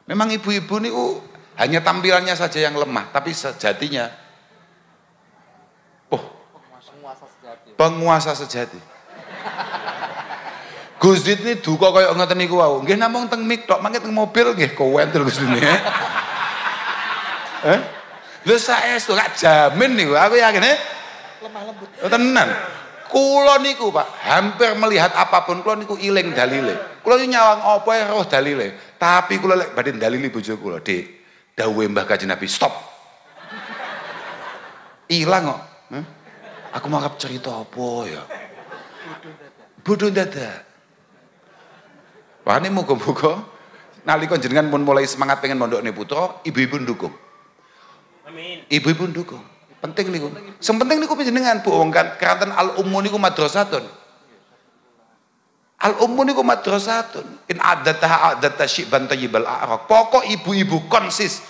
Memang ibu-ibu niku hanya tampilannya saja yang lemah, tapi sejatinya penguasa sejati. Gus Dik ini duka kaya ngoten niku wau. Nggih namung teng mik tok, mangke teng mobil nggih kowentel Gus Dik. Lho saestu gak jamin niku, aku yakin lemah lembut. Tenan. Kula niku Pak, hampir melihat apapun kula niku iling dalile. Kula nyawang apa ya roh dalile. Tapi kula lek badhe dalili bojo kula, Dik, dawuhe Mbah Kanjeng Nabi, stop. Ilang kok. Aku mau cerita apa ya? Bodoh dadak. Wah ini muga-muga nalika jenengan pun mulai semangat pengen mondokne putra, ibu-ibu ndukung. Amin. Ibu-ibu ndukung. Penting niku. Sing penting niku panjenengan Bu wong kan keranten al-ummu niku madrasatun. Al-ummu niku madrasatun. In adatta syiban tayyibal a'raq. Pokok ibu-ibu konsis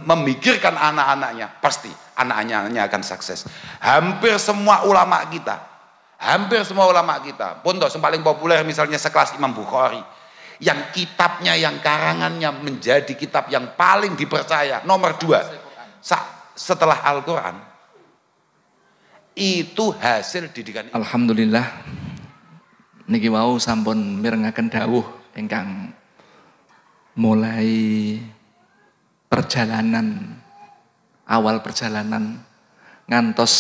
memikirkan anak-anaknya, pasti anak-anaknya akan sukses. Hampir semua ulama kita pun yang paling populer misalnya sekelas Imam Bukhari, yang kitabnya, yang karangannya menjadi kitab yang paling dipercaya nomor 2 setelah Al-Quran, itu hasil didikan. Alhamdulillah niki wau sampun mirengaken dawuh ingkang mulai awal perjalanan ngantos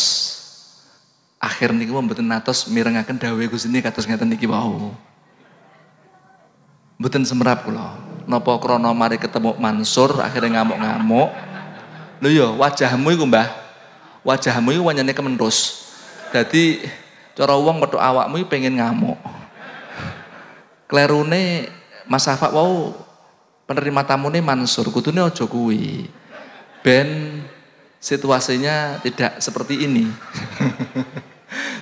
akhir niki mboten natos mirengaken dawuh Gusti niki kados ngeten niki wau. Mboten semrap kula. Napa krana mari ketemu Mansur akhirnya ngamuk-ngamuk. Lho ya wajahmu iku Mbah. Wajahmu iku wanyane kementhus. Dadi cara wong petuk awakmu iki pengen ngamuk. Klerune Mas Safak wau penerima tamune Mansur, kudune aja kuwi. Ben situasinya tidak seperti ini.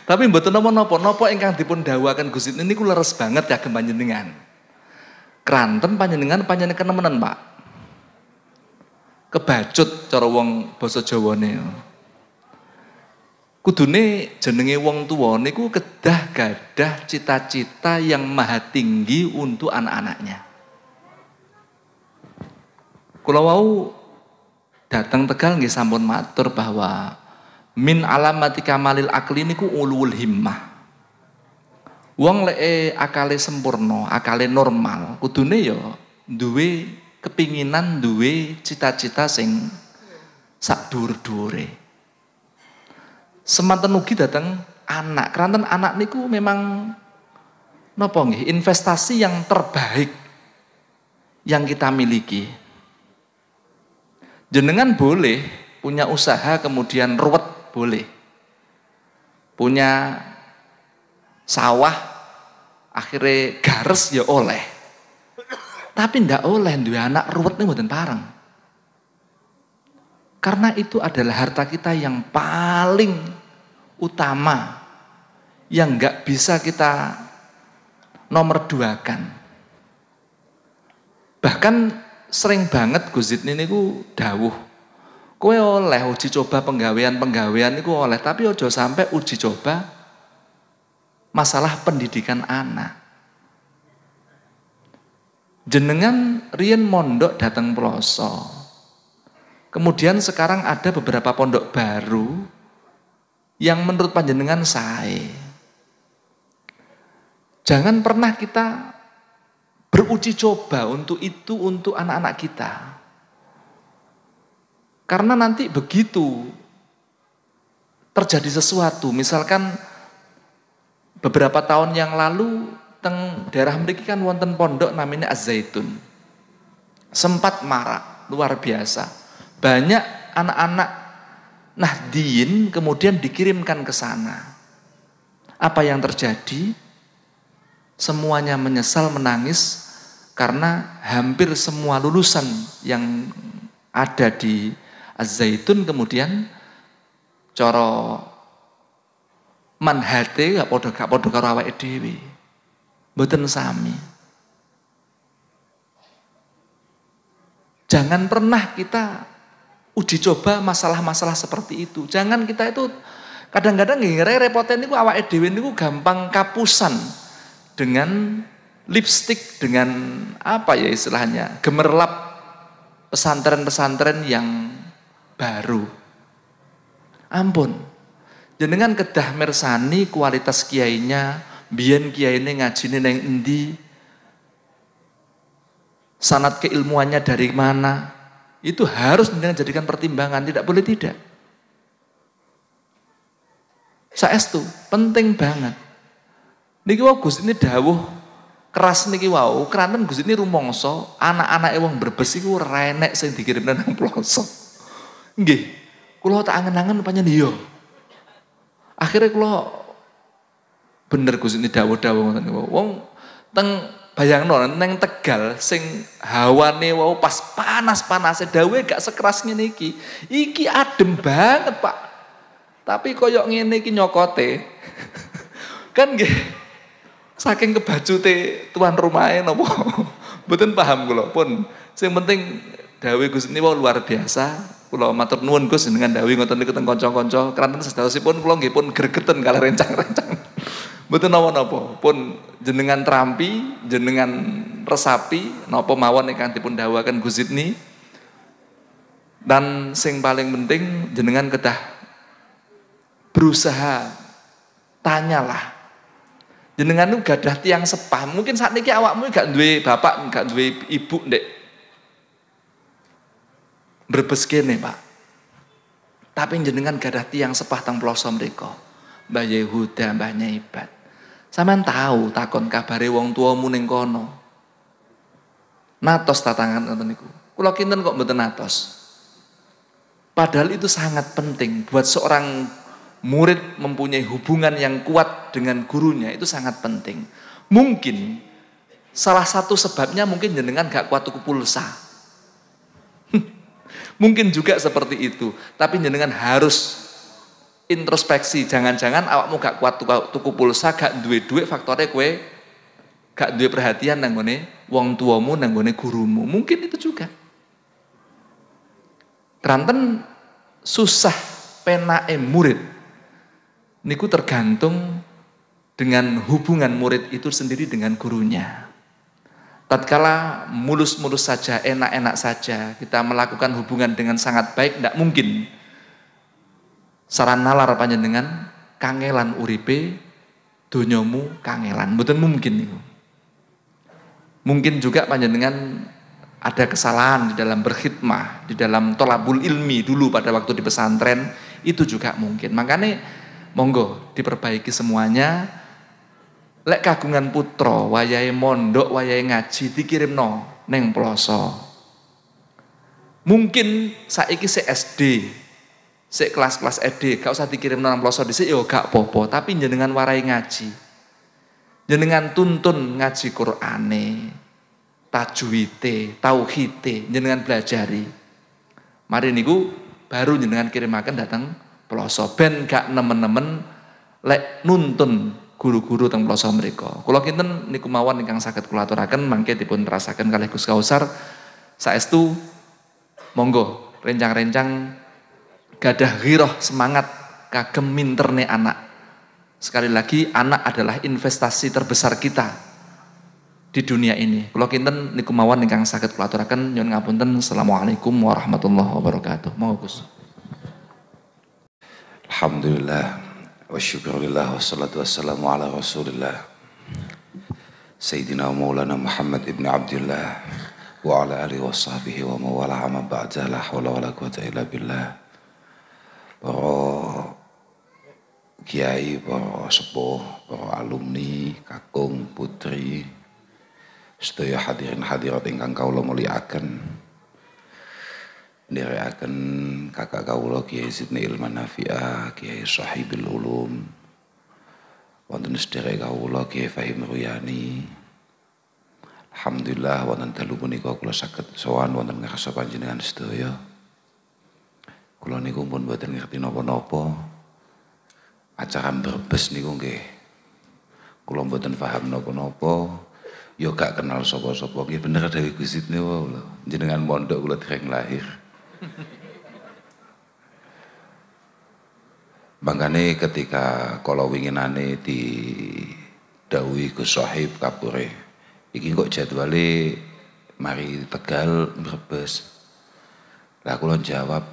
Tapi mboten napa-napa ingkang dipun dawuhaken Gusti niku leres banget kagem panjenengan. Kranten panjenengan kenemenan, Pak. Kebacut cara wong basa Jawane. Kudune jenenge wong tuwa niku kedah gadah cita-cita yang maha tinggi untuk anak-anaknya. Kula wau datang Tegal nggih sampun matur bahwa min alamati kamalil akli niku ulul himmah. Wong lek akale sempurna, akale normal, kudune ya duwe kepinginan, duwe cita-cita sing sak dhuwur-dhuwure. Semanten ugi dateng anak. Keranten anak niku memang napa nggih investasi yang terbaik yang kita miliki. Jenengan boleh punya usaha kemudian ruwet, boleh. Punya sawah akhirnya gares ya oleh. Tapi ndak oleh duwe anak ruwet nih mboten pareng. Karena itu adalah harta kita yang paling utama yang nggak bisa kita nomor 2-kan. Bahkan sering banget Gus Zid niku dawuh, kowe oleh uji coba penggawean niku oleh, tapi ojo sampai uji coba masalah pendidikan anak. Jenengan riyen mondok datang Ploso. Kemudian sekarang ada beberapa pondok baru yang menurut panjenengan sae. Jangan pernah kita beruji coba untuk itu untuk anak-anak kita. Karena nanti begitu terjadi sesuatu, misalkan beberapa tahun yang lalu teng daerah mriki kan wonten pondok namanya Az-Zaitun. Sempat marak, luar biasa. Banyak anak-anak Nahdien kemudian dikirimkan ke sana. Apa yang terjadi? Semuanya menyesal, menangis karena hampir semua lulusan yang ada di Az-Zaitun kemudian cara manhate gak padha karo awake dhewe. Mboten sami. Jangan pernah kita uji coba masalah-masalah seperti itu. Jangan kita itu kadang-kadang ngira repoten niku awake dhewe niku gampang kapusan dengan lipstick dengan apa ya istilahnya, gemerlap pesantren-pesantren yang baru. Ampun, jenengan kedah mirsani kualitas kiainya, biyen kiyaine ngajine neng endi, sanad keilmuannya dari mana, itu harus jenengan jadikan pertimbangan, tidak boleh tidak. Saestu penting banget. Niki wau Gusti ini dawuh keras niki wau, keranten Gusti ini rumangsa anak-anake wong Brebes iku ora enek sing dikirimna nang pelosok. Nggih, kula tak angen-angen panjenengan iya. Akhirnya kula bener Gusti ini dawuh-dawuh ngoten niku. Wong teng bayangno neng Tegal sing hawane wau pas panas-panase dawuhe gak sekeras ngene iki. Iki adem banget, Pak. Tapi koyok ngene iki nyokote. Kan nggih. Saking kebajute tuan rumahe napa. Mboten paham kula pun. Sing penting dawuh Gusti niku luar biasa. Kula matur nuwun Gus dengan dawuh ngoten niku teng kanca-kanca. Keranten sedawasipun kula nggih pun gregeten kalih rencang-rencang. Mboten napa-napa. Pun jenengan trampi, jenengan resapi napa mawon ingkang dipun dawuhaken Gusti ni. Dan sing paling penting jenengan kedah berusaha, tanyalah. Jenengan itu gadah tiang sepah. Mungkin saat ini awakmu gak duwe bapak, gak duwe ibu ndek Brebes kene, Pak. Tapi jenengan gadah tiang sepah teng ploso mriko. Mbah Yehuda, Mbah Nyaibat. Sampeyan tahu takon kabare wong tuamu ning kono. Natos tatangan ngoten niku. Kula kinten kok mboten natos. Padahal itu sangat penting buat seorang murid mempunyai hubungan yang kuat dengan gurunya, itu sangat penting. Mungkin salah satu sebabnya mungkin jenengan gak kuat tuku pulsa. Mungkin juga seperti itu. Tapi jenengan harus introspeksi. Jangan-jangan awakmu gak kuat tuku pulsa, gak duwe duit, faktornya kue gak duwe perhatian nanggone wong tuamu, nanggone gurumu. Mungkin itu juga. Keranten susah penae murid niku tergantung dengan hubungan murid itu sendiri dengan gurunya. Tatkala mulus-mulus saja, enak-enak saja, kita melakukan hubungan dengan sangat baik, tidak mungkin. Saran nalar panjenengan kangelan uripe, donyamu kangelan, mboten mungkin niku. Mungkin juga panjenengan ada kesalahan di dalam berkhidmah, di dalam tolabul ilmi dulu pada waktu di pesantren, itu juga mungkin. Makanya monggo diperbaiki semuanya. Lek kagungan putra wayahe mondok, wayahe ngaji dikirimno neng ploso. Mungkin saiki sik SD, sik kelas-kelas SD, gak usah dikirimno nang ploso dhisik ya gak apa-apa, tapi jenengan warai ngaji. Jenengan tuntun ngaji Qur'ane, tajwide, tauhide, jenengan belajari. Mari niku baru jenengan kirimaken datang ploso ben gak nemen-nemen lek nuntun guru-guru teng ploso mriku. Kula kinten niku mawon ingkang saged kula aturaken mangke dipun rasaken kalih Gus Kausar. Saestu monggo rencang-rencang gadah ghirah semangat kagem minterne anak. Sekali lagi anak adalah investasi terbesar kita di dunia ini. Kula kinten niku mawon ingkang saged kula aturaken. Nyuwun ngapunten. Assalamualaikum warahmatullahi wabarakatuh. Monggo Gus. Alhamdulillah wa syukurillah wassalatu wassalamu ala rasulillah Sayyidina Maulana Muhammad ibn Abdullah wa ala alihi wa sahbihi wa mawala amma ba'da la hawla wa la quwata illa billah. Para kiai, para sepuh, para alumni, kakung, putri, sedaya hadirin hadirat ingkang kawula mulyakaken. Nderekaken kakak kawula Kiai Sidni Ilman Nafi'ah, Kiai Sahibul Ulum, wonten sedherek kawula Kiai Fahim Ruyani. Alhamdulillah wonten dalu punika kula saged sowan wonten ngarsa panjenengan sedaya. Kula niku pun mboten ngerti napa-napa. Acara Brebes niku nggih kula mboten paham napa-napa. Ya gak kenal sapa-sapa. Nggih bener dawuh Gusti niku lho. Jenengan mondok kula dereng lahir. Mangkane ketika kala winginane di dawuhi Gus Sohib kapure iki kok jadwale mari Tegal Brebes. Lah kula jawab,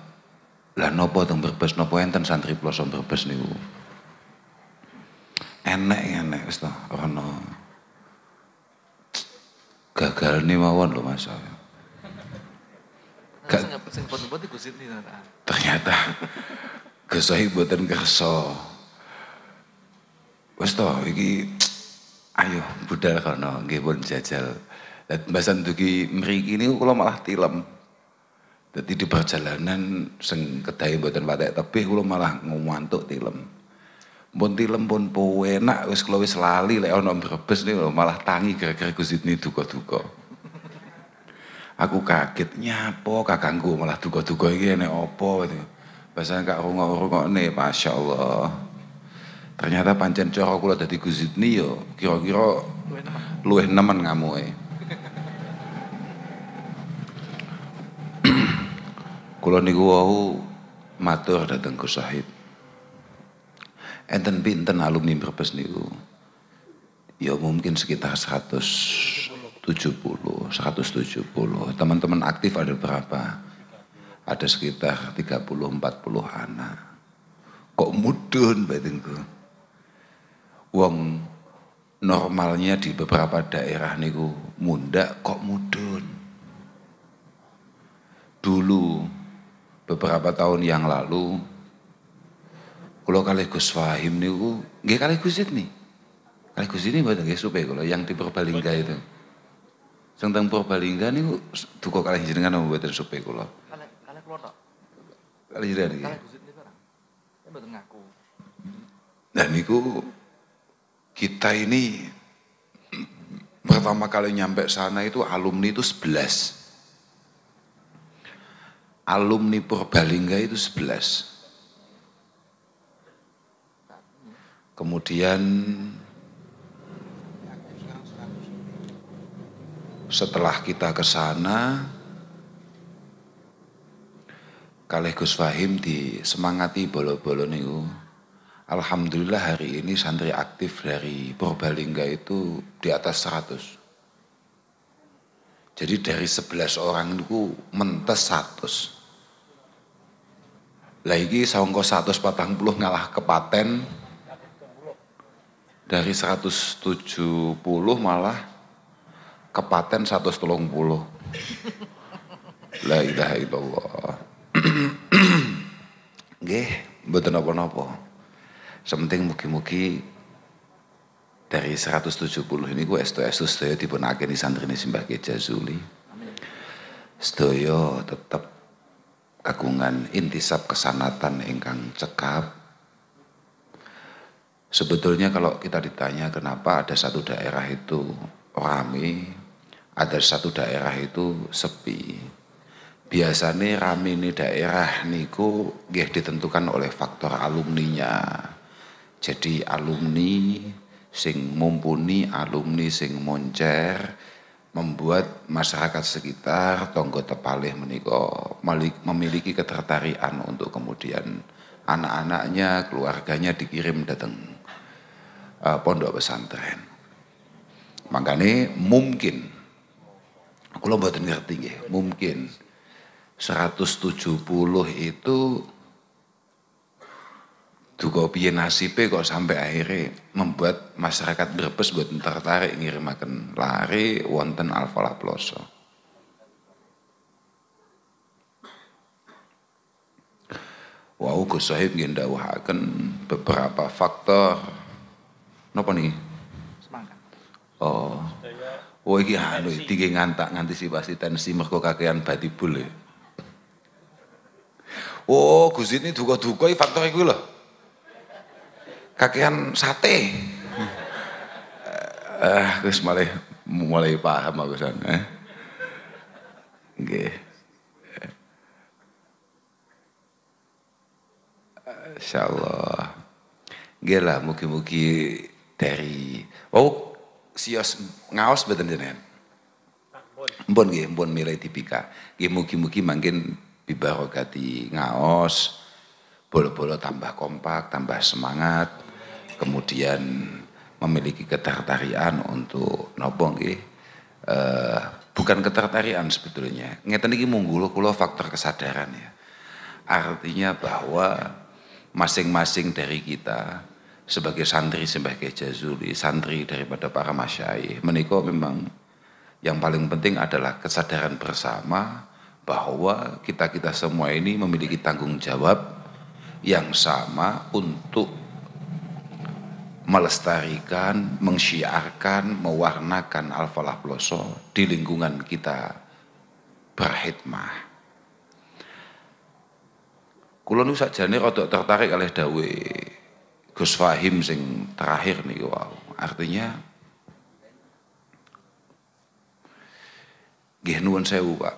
lah napa teng Brebes napa enten santri ploso Brebes niku? Enek wis to, ana gagal nih mawon lho Mas. Sing pun Gus Sidni ternyata Gus Sohib mboten kersa. Wis to iki ayo budal kono nggih pun jajal. Lah mbasan dugi mriki niku kula malah tilem. Dadi di perjalanan sing kedahe mboten patek tebih kula malah ngantuk tilem. Pun tilem pun enak wis kula wis lali lek ana Brebes niku malah tangi gara-gara Gus Sidni duka-duka. Aku kaget nyapo kakangku malah duka-duka iki enek apa gitu. Bahasa gak rungok-rungokne, Masya Allah. Ternyata pancen cara kula dadi Gus Sidni yo kira-kira luwih nemen ngamuke. Kula niku wau matur dhateng Gus Sohib. Enten pinten alumni Brebes niku? Ya mungkin sekitar 170. Teman-teman aktif ada berapa? Ada sekitar 30-40 anak. Kok mudun batinku? Wong normalnya di beberapa daerah niku mundak kok mudun. Dulu beberapa tahun yang lalu kula kalih Gus Fahim niku nggih kalih Gus Sidni. Kalih Gus Sidni mboten nggih supaya kula yang di Purbalingga itu. Sing teng Purbalingga niku duka kalih jenengan mboten supaya kula. Kalih kula tok. Kalih jenengan nggih. Kalih Gus Sidni barang. Saya mboten ngaku. Dan niku kita ini pertama kali nyampe sana itu alumni itu 11. Alumni Purbalingga itu 11. Kemudian setelah kita ke sana, kalih Gus Fahim disemangati bolo-bolo niku. Alhamdulillah hari ini santri aktif dari Purbalingga itu di atas 100. Jadi dari 11 orang itu mentes 100. Lagi sangka 140 ngalah kepaten. Dari 170 malah kepaten 130. La ilaha illallah. Nggih, mboten napa-napa. Sementing mugi-mugi dari 170 ini ku estu-estu sedaya dipunakeni santrine Simbah Kyai Jazuli. Sedaya tetep kagungan intisab kesanatan ingkang cekap. Sebetulnya kalau kita ditanya kenapa ada satu daerah itu rame, ada satu daerah itu sepi. Biasanya rame ini daerah niku nggih ditentukan oleh faktor alumninya. Jadi alumni sing mumpuni, alumni sing moncer, membuat masyarakat sekitar tonggo tepalih menika memiliki ketertarikan untuk kemudian anak-anaknya, keluarganya dikirim datang pondok pesantren. Makanya mungkin, aku mboten ngerti nggih, mungkin 170 itu duga piye nasibe kok sampai akhirnya membuat masyarakat Brebes mboten tertarik ngirimaken lare wonten Al-Falah Ploso. Wau Gus Sohib nggih ndhawuhaken beberapa faktor. Napa niki? Semangka. Oh. Oh iki anu iki ngantisipasi tensi mergo kakean batibul ya. Oh, Gus ini duga-duga iki faktor iku lho. Kakean sate. Wis mulai paham aku san. Nggih. Insyaallah. Nggih lah mugi-mugi dari sios ngaos mboten jenengan. Mpun nggih, mpun milih tipika. Nggih mugi-mugi mangkin bibarokati ngaos, bolo-bolo tambah kompak, tambah semangat, kemudian memiliki ketertarikan untuk nopo nggih bukan ketertarikan sebetulnya. Ngeten iki mung kula faktor kesadaran ya. Artinya bahwa masing-masing dari kita sebagai santri sebagai Jazuli, santri daripada para masyayikh, menika memang yang paling penting adalah kesadaran bersama bahwa kita-kita semua ini memiliki tanggung jawab yang sama untuk melestarikan, mensyiarkan, mewarnakan Al-Falah Ploso di lingkungan kita berkhidmah. Kula nu sakjane rada tertarik oleh dawe Gus Fahim sing terakhir niku wau. Artinya nggih nuwun sewu, Pak.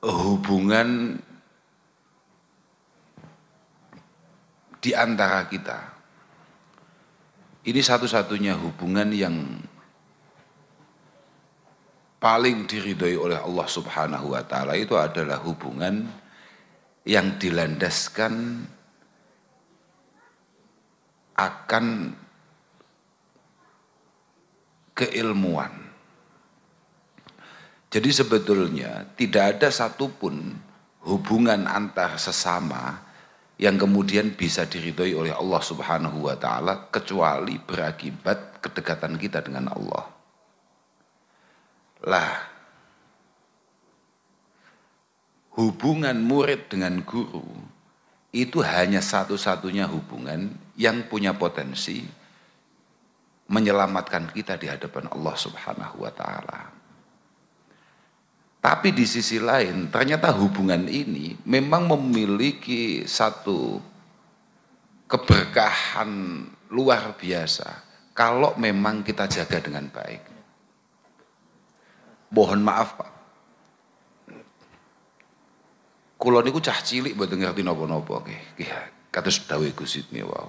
Hubungan di antara kita ini satu-satunya hubungan yang paling diridhoi oleh Allah Subhanahu wa taala itu adalah hubungan yang dilandaskan akan keilmuan. Jadi sebetulnya tidak ada satupun hubungan antar sesama yang kemudian bisa diridhoi oleh Allah Subhanahu wa taala kecuali berakibat kedekatan kita dengan Allah. Lah, hubungan murid dengan guru itu hanya satu-satunya hubungan yang punya potensi menyelamatkan kita di hadapan Allah Subhanahu wa taala. Tapi di sisi lain ternyata hubungan ini memang memiliki satu keberkahan luar biasa kalau memang kita jaga dengan baik. Mohon maaf Pak, kula niku cah cilik mboten ngerti napa-napa nggih. Kados dawuh Gus Idni wau.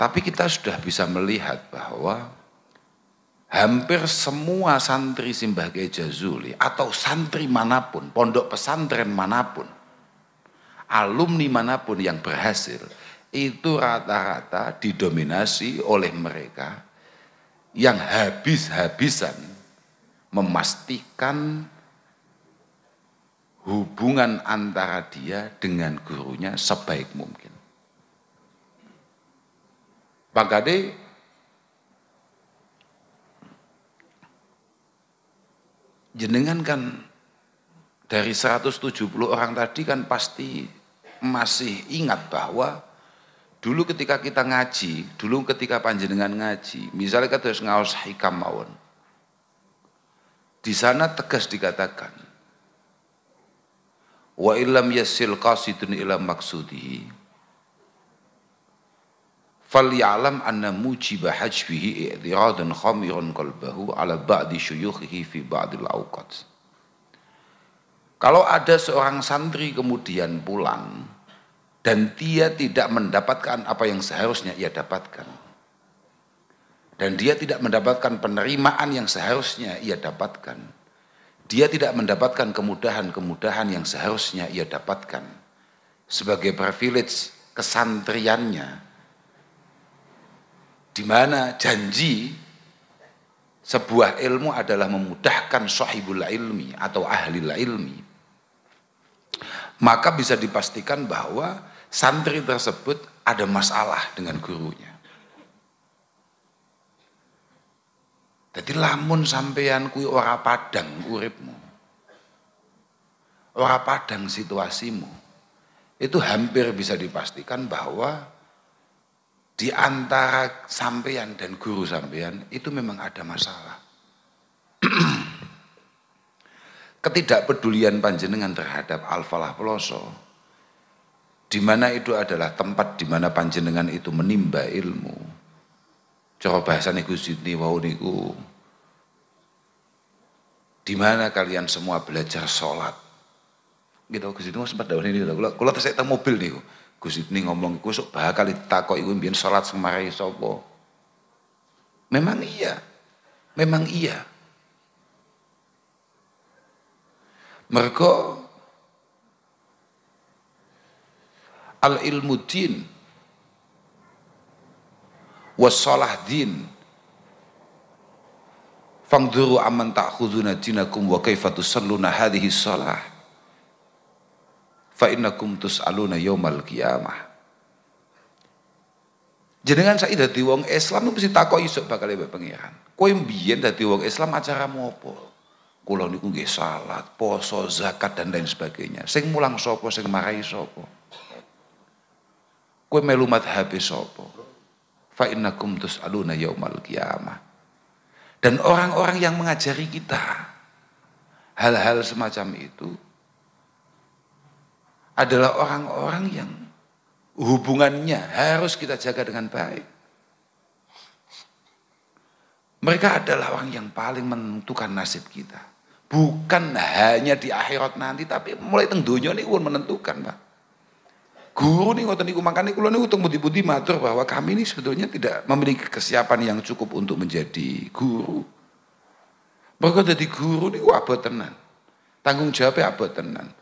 Tapi kita sudah bisa melihat bahwa hampir semua santri Simbah Kyai Jazuli atau santri manapun, pondok pesantren manapun, alumni manapun yang berhasil, itu rata-rata didominasi oleh mereka yang habis-habisan memastikan hubungan antara dia dengan gurunya sebaik mungkin. Pak Gade jenengan kan dari 170 orang tadi kan pasti masih ingat bahwa dulu ketika kita ngaji, dulu ketika panjenengan ngaji, misalnya kita harus ngaos hikam mawon. Di sana tegas dikatakan, wa illam yasil qasidun ila maqsudihi falyalam anna mujiba hajbihi i'tiradan khamiran qalbahu ala ba'di syuyukhihi fi ba'dil awqat. Kalau ada seorang santri kemudian pulang dan dia tidak mendapatkan apa yang seharusnya ia dapatkan, dan dia tidak mendapatkan penerimaan yang seharusnya ia dapatkan, dia tidak mendapatkan kemudahan-kemudahan yang seharusnya ia dapatkan sebagai privilege kesantriannya, di mana janji sebuah ilmu adalah memudahkan sahibul ilmi atau ahli ilmi, maka bisa dipastikan bahwa santri tersebut ada masalah dengan gurunya. Jadi lamun sampeyan kuwi ora padang uripmu, ora padang situasimu, itu hampir bisa dipastikan bahwa di antara sampeyan dan guru sampeyan itu memang ada masalah. Ketidakpedulian panjenengan terhadap Al-Falah Ploso, di mana itu adalah tempat di mana panjenengan itu menimba ilmu. Cara bahasane Gus Idni wau niku, di mana kalian semua belajar sholat. Gitu Gus Idni sempat dawuh niku. Kula tesek teng mobil niku. Gus Idni ngomong iku sok bakal ditakoki iku mbiyen sholat semarai sapa. Memang iya. Memang iya. Mergo al ilmu din wassalah din. Fangduru amman ta'khuduna dinakum wa kaifa tusalluna hadhihi shalah. Fa innakum tus'aluna yaumal qiyamah. Jenengan saiki dadi wong Islam mesti takoki isuk bakal mbek pangeran. Kowe mbiyen dadi wong Islam acaramu apa? Kula niku nggih salat, poso, zakat dan lain sebagainya. Sing mulang sapa, sing marahi sapa? Kowe melu madhabe sapa? Fa innakum tus'aluna yaumal qiyamah. Dan orang-orang yang mengajari kita hal-hal semacam itu adalah orang-orang yang hubungannya harus kita jaga dengan baik. Mereka adalah orang yang paling menentukan nasib kita. Bukan hanya di akhirat nanti, tapi mulai teng donya niku pun menentukan, Pak. Guru nih ngoten niku makane kula niku teng budi-budi matur bahwa kami ini sebetulnya tidak memiliki kesiapan yang cukup untuk menjadi guru. Mergo dadi guru niku abot tenan. Tanggung jawabnya abot tenan.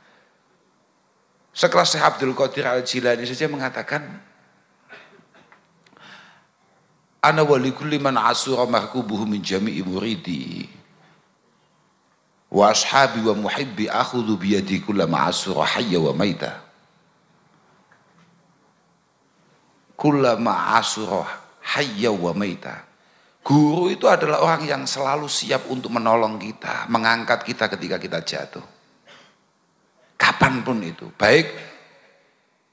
Sekelas Syekh Abdul Qadir Al-Jilani saja mengatakan, ana wali kulli man asura mahkubuhu min jami'i muridi wa ashabi wa muhibbi akhudhu biyadi kulla ma asura hayya wa maita. Kullama asura hayya wa maita. Guru itu adalah orang yang selalu siap untuk menolong kita, mengangkat kita ketika kita jatuh. Kapanpun itu, baik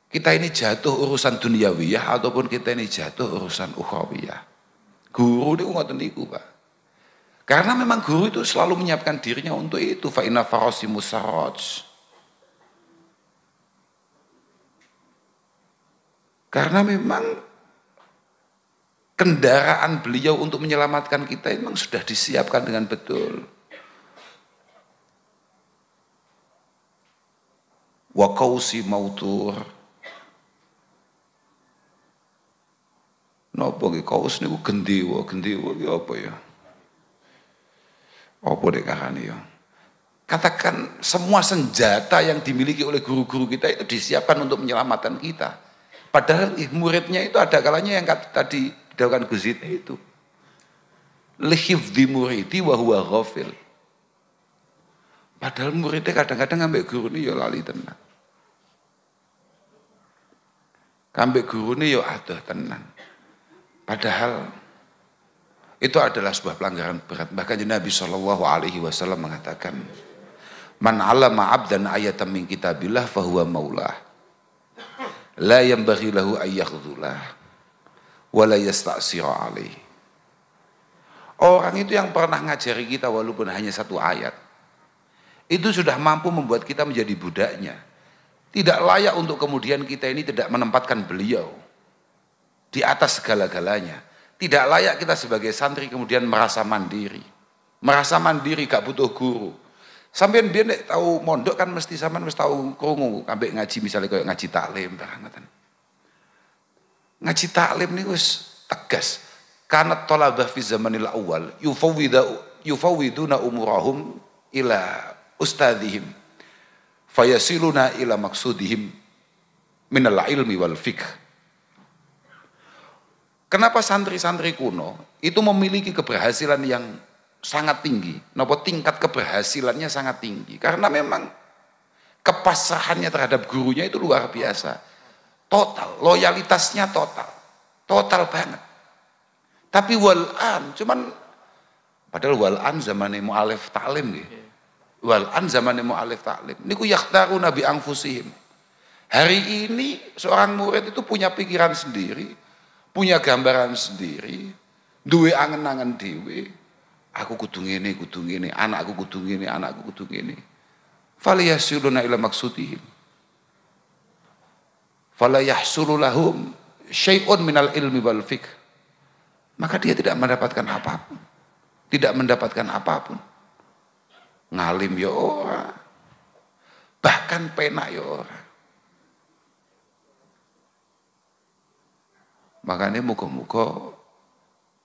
kita ini jatuh urusan duniawiyah ataupun kita ini jatuh urusan ukhrawiyah. Guru itu ngoten niku, Pak. Karena memang guru itu selalu menyiapkan dirinya untuk itu. Fa inna farasimus saraj. Karena memang kendaraan beliau untuk menyelamatkan kita memang sudah disiapkan dengan betul. Wa qausi mautur. Napa nggih kaus niku gendewa iki apa ya? Apa dek karane ya? Katakan semua senjata yang dimiliki oleh guru-guru kita itu disiapkan untuk menyelamatkan kita. Padahal muridnya itu ada kalanya yang tadi didawuhkan Gus Zid itu. Lihifdzi muridi wa huwa ghafil. Padahal muridnya kadang-kadang ambek guru ini ya lali tenan. Ambek guru ini ya adoh tenan. Padahal itu adalah sebuah pelanggaran berat. Bahkan Nabi SAW mengatakan, man 'allama 'abdan ayatan min kitabillah fahuwa maulah. La yanbaghi lahu ayyakhdhulah wa la yasta'sira alaih. Orang itu yang pernah ngajari kita walaupun hanya satu ayat, itu sudah mampu membuat kita menjadi budaknya. Tidak layak untuk kemudian kita ini tidak menempatkan beliau di atas segala-galanya. Tidak layak kita sebagai santri kemudian merasa mandiri. Merasa mandiri gak butuh guru. Sampeyan biyen nek tahu mondok kan mesti sampean wis tahu krungu ambek ngaji misalnya kayak ngaji taklim barangkali. Ngaji taklim niku wis tegas. Kanat talabah fi zamanil awal yufawwiduna umurahum ila ustadzihim fayasiluna ila maksudihim minal ilmi wal fiqh. Kenapa santri-santri kuno itu memiliki keberhasilan yang sangat tinggi? Napa tingkat keberhasilannya sangat tinggi? Karena memang kepasrahannya terhadap gurunya itu luar biasa. Total, loyalitasnya total. Total banget. Tapi wal'an, cuman padahal wal'an zamannya mu'alif ta'lim nggih. Wal'an zamannya mu'alif ta'lim. Niku yakhtaruna bi anfusihim. Hari ini seorang murid itu punya pikiran sendiri, punya gambaran sendiri, duwe angen-angen dhewe. Aku kudu ngene, anakku kudu ngene, anakku kudu ngene. Falyasuluna ila maksudihim. Fala yahsulu lahum syai'un minal ilmi wal fiqh. Maka dia tidak mendapatkan apapun. Tidak mendapatkan apapun. Ngalim ya ora. Bahkan penak ya ora. Makanya muga-muga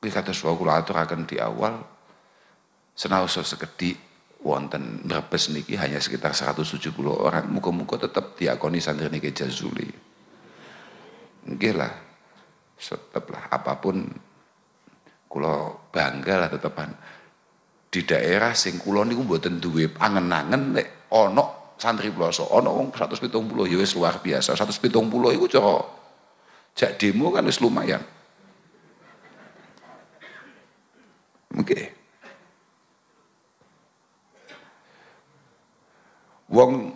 kados kula aturaken di awal senaosa sekedhik wonten Brebes niki hanya sekitar 170 orang, muga-muga tetap diakoni santri niki Jazuli. Nggih lah, tetap lah apapun kula bangga lah tetepan di daerah sing kula niku mboten duwe angen-angen nek ana santri ploso, ana wong 170 ya wis luar biasa. 170 iku cara jak demo kan wis lumayan. Oke. Wong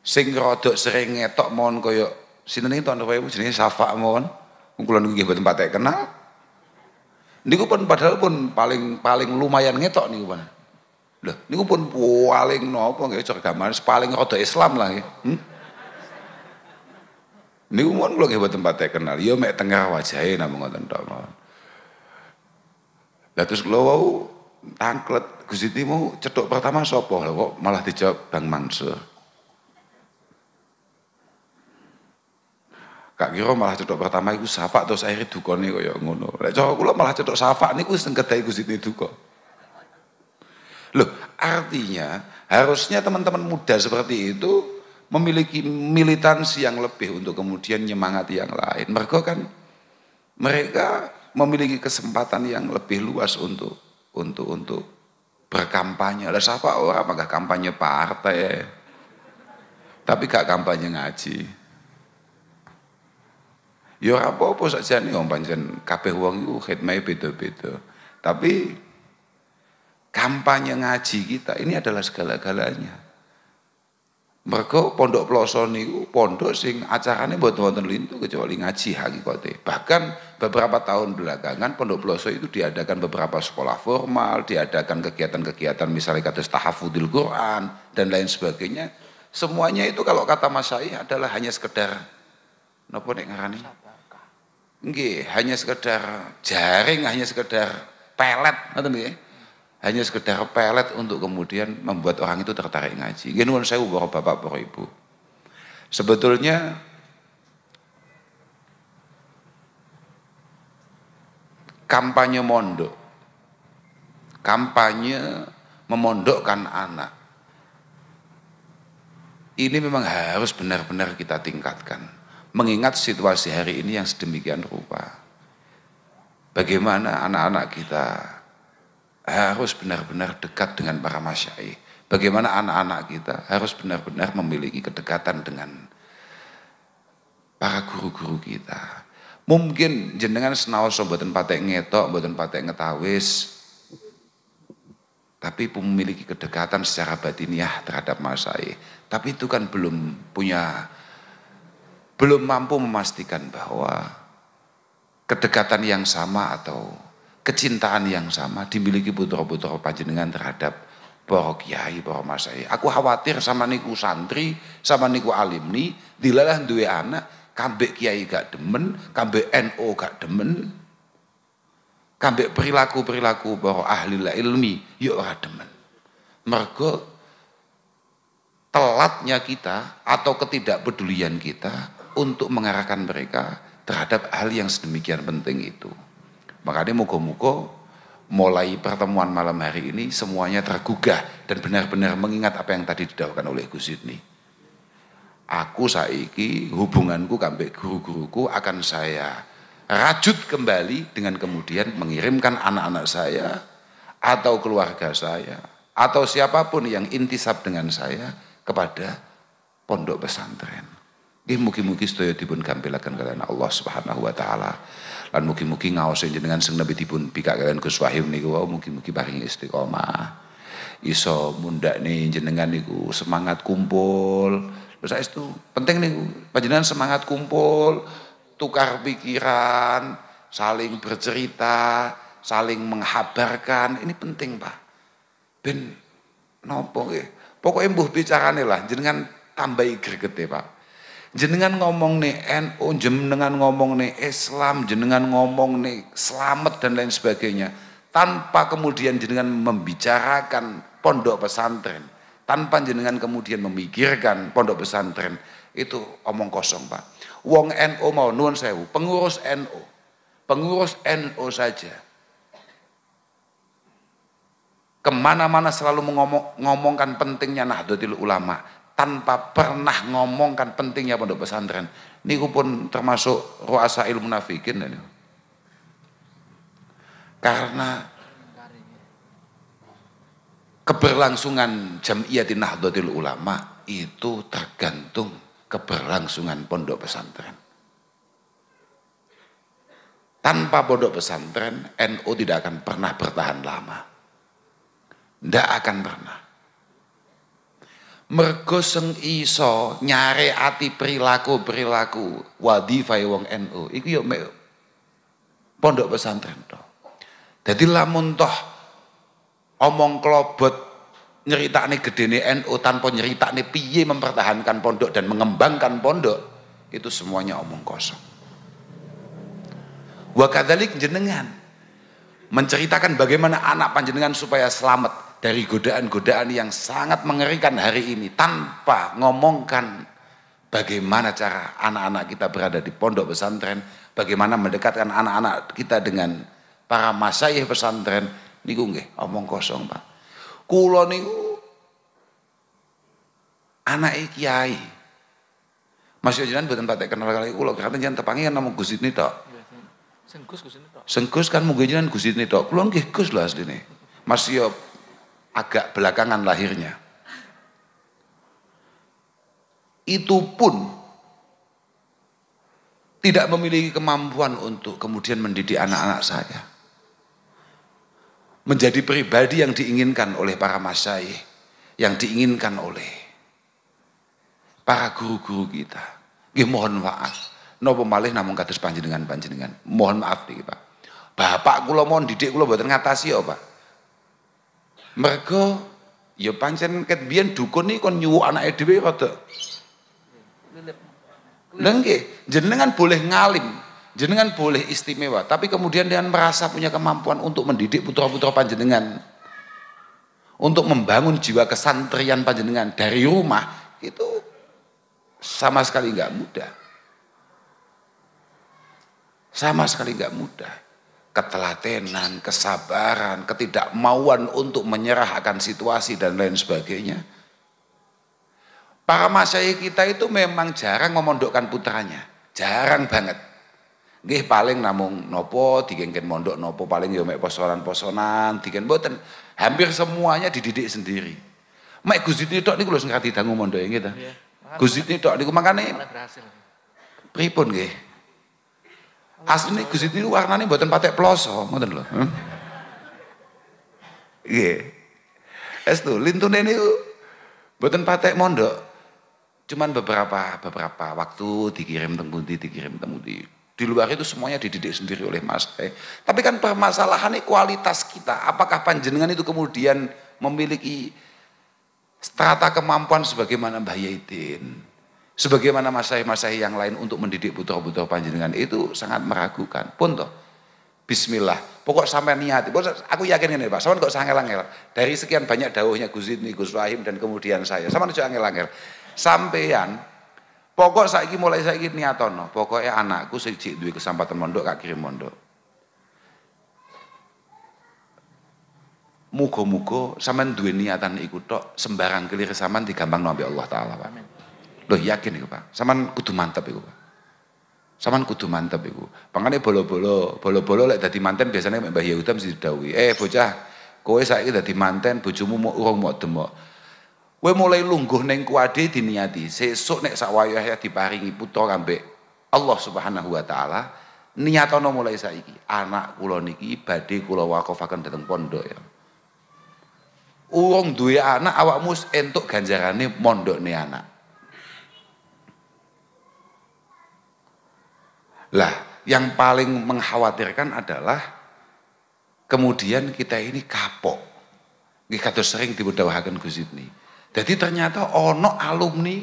sing rada sering ngetok mawon kaya sinten iki tahun ribu jenenge Safa mawon. Wong kula niku nggih mboten patek kenal. Niku pun padahal pun paling lumayan ngetok niku pan. Lho, niku pun paling napa nggih cara gamane paling rada Islam lah nggih. Niku mawon kula nggih mboten patek kenal. Ya mek tengah wajahe namung ngoten tok mawon. Lah terus kula wau tangklet Gus Iti mau cetuk pertama sapa kok malah dijawab Bang Mansur. Kak kira malah cetuk pertama iku Safa terus akhirnya dukane kaya ngono. Lek cara kula malah cetuk Safa niku sing kedai Gus Iti duka. Loh, artinya harusnya teman-teman muda seperti itu memiliki militansi yang lebih untuk kemudian nyemangati yang lain. Mereka memiliki kesempatan yang lebih luas untuk berkampanye. Lah Safa ora apakah kampanye partai. Tapi gak kampanye ngaji. Ya ora apa-apa sakjane wong pancen kabeh wong iku khidmahe beda-beda. Tapi kampanye ngaji kita ini adalah segala-galanya. Mergo pondok Ploso niku pondok sing acarane mboten wonten lintu kecuali ngaji hakikate. Bahkan beberapa tahun belakangan pondok Ploso itu diadakan beberapa sekolah formal, diadakan kegiatan-kegiatan misalnya kados tahafudil Quran dan lain sebagainya. Semuanya itu kalau kata Mas Syai adalah hanya sekedar napa nek ngarani? Nggih, hanya sekedar jaring, hanya sekedar pelet, ngoten nggih. Hanya sekedar pelet untuk kemudian membuat orang itu tertarik ngaji. Nggih nuwun sewu para bapak, para ibu. Sebetulnya kampanye mondok, kampanye memondokkan anak, ini memang harus benar-benar kita tingkatkan. Mengingat situasi hari ini yang sedemikian rupa. Bagaimana anak-anak kita harus benar-benar dekat dengan para masyayikh. Bagaimana anak-anak kita harus benar-benar memiliki kedekatan dengan para guru-guru kita. Mungkin jenengan senaosa mboten patek ngetok, mboten patek ngetawis, tapi memiliki kedekatan secara batiniah terhadap masyayikh. Tapi itu kan belum mampu memastikan bahwa kedekatan yang sama atau kecintaan yang sama dimiliki putra-putra panjenengan terhadap para kiai, para masyayikh. Aku khawatir sama niku santri, sama niku alimni, dilalah duwe anak, kambek kiai gak demen, kambek NU gak demen, kambek perilaku-perilaku para ahli ilmi, ya ora demen. Mergo telatnya kita atau ketidakpedulian kita untuk mengarahkan mereka terhadap hal yang sedemikian penting itu. Makanya muga-muga mulai pertemuan malam hari ini semuanya tergugah dan benar-benar mengingat apa yang tadi didhawuhkan oleh Gus Sidni. Aku saiki hubunganku kambek guru-guruku akan saya rajut kembali dengan kemudian mengirimkan anak-anak saya atau keluarga saya atau siapapun yang intisab dengan saya kepada pondok pesantren. Nggih mugi-mugi sedaya dipun gampilaken kalian Allah Subhanahu wa taala. Lan mugi-mugi ngaos jenengan sing nabi dipun bikak kalian Gus Wahim niku wau mugi-mugi paring istiqomah. Iso mundhakne jenengan niku semangat kumpul. Terus saestu penting niku panjenengan semangat kumpul, tukar pikiran, saling bercerita, saling menghabarkan. Ini penting, Pak. Ben napa nggih? Pokoke mbuh bicarane lah jenengan tambahi gregete, Pak. Jenengan ngomong nih NU, jenengan ngomong nih Islam, jenengan ngomong nih selamat dan lain sebagainya. Tanpa kemudian jenengan membicarakan pondok pesantren, tanpa jenengan kemudian memikirkan pondok pesantren, itu omong kosong, Pak. Wong NU mau nuwun sewu, pengurus NU saja. Kemana-mana selalu ngomongkan pentingnya Nahdlatul Ulama. Tanpa pernah ngomongkan pentingnya pondok pesantren. Niku pun termasuk ru'asail munafikin. Karena keberlangsungan Jam'iyatin Nahdlatul Ulama itu tergantung keberlangsungan pondok pesantren. Tanpa pondok pesantren, NU tidak akan pernah bertahan lama. Tidak akan pernah. Mergo sing iso nyareati perilaku wadifai wong NU iku yo mek pondok pesantren toh. Dadi lamun toh omong klobot nyeritakne gedene NU tanpa nyeritakne piye mempertahankan pondok dan mengembangkan pondok, itu semuanya omong kosong. Wa kadzalik jenengan menceritakan bagaimana anak panjenengan supaya selamat dari godaan-godaan yang sangat mengerikan hari ini tanpa ngomongkan bagaimana cara anak-anak kita berada di pondok pesantren, bagaimana mendekatkan anak-anak kita dengan para masyayikh pesantren, niku nggih omong kosong, Pak. Kula niku anake kiai. Mas yo jenengan mboten patek kenal kali kula, karena jenengan tepangi kan namung Gus Idni tok. Sing Gus kan mungkin jenengan Gus Idni tok. Kula nggih Gus lho asline. Mas yo agak belakangan lahirnya. Itu pun tidak memiliki kemampuan untuk kemudian mendidik anak-anak saya menjadi pribadi yang diinginkan oleh para masyayikh, yang diinginkan oleh para guru-guru kita. Nggih mohon maaf. Napa malih namung kados panjenengan. Mohon maaf niki, Pak. Bapak kula mohon didik kula mboten ngatasi ya, Pak. Mergo ya pancen ket biyen dukun iki kon nyuwuk anake dhewe rada. Lha nggih, jenengan boleh ngalim, jenengan boleh istimewa, tapi kemudian dengan merasa punya kemampuan untuk mendidik putra-putra panjenengan, untuk membangun jiwa kesantrian panjenengan dari rumah, itu sama sekali enggak mudah. Sama sekali enggak mudah. Ketelatenan, kesabaran, ketidakmauan untuk menyerah akan situasi dan lain sebagainya. Para masyayikh kita itu memang jarang memondokkan putranya, jarang banget. Nggih paling namung nopo digengken mondok nopo paling yo mek posonan-posonan, digen mboten. Hampir semuanya dididik sendiri. Mek Gus Idni tok niku lho sing kati dangu mondoke nggih ta. Gus Idni tok niku makane pripun nggih? Asline Gus Idni warnane mboten patek ploso, ngoten lho. Nggih. Estu lintune niku mboten patek mondok. Cuman beberapa waktu dikirim teng pundi. Di luar itu semuanya dididik sendiri oleh Mas. Tapi kan permasalahannya kualitas kita. Apakah panjenengan itu kemudian memiliki strata kemampuan sebagaimana Mbah Yaitin, sebagaimana masyayikh yang lain untuk mendidik putra-putra panjenengan, itu sangat meragukan. Pun toh, bismillah. Pokok sampai niat. Aku yakin ini Pak, sampean kok sangel-angel. Dari sekian banyak dawuhnya Gus Idni, Gus Wahim dan kemudian saya, sampean aja angel-angel. Sampean pokok mulai saiki niatono, pokoknya anakku sejak duwe kesempatan mondok gak kirim mondok. Muga-muga sampean duwe niatan iku tok, sembarang kelir sampean digampangno ambek Allah taala, Pak. Loh yakin iku, Pak. Sampean kudu mantep iku, Pak. Sampean kudu mantep iku. Pangane bolo-bolo lek dadi manten biasanya Mbah Yahuda mesti didhawuhi, bocah, kowe saiki dadi manten bojomu urung mok demok. Kowe mulai lungguh ning kuwade diniati, sesuk nek sak wayahe diparingi putra ambek Allah Subhanahu wa taala, niatono mulai saiki, anak kula niki badhe kula wakofaken dhateng pondok ya. Wong duwe anak awakmu entuk ganjarane mondokne anak. Lah, yang paling mengkhawatirkan adalah kemudian kita ini kapok. Nggih kados sering diwedahaken Gus Idni. Jadi ternyata ono alumni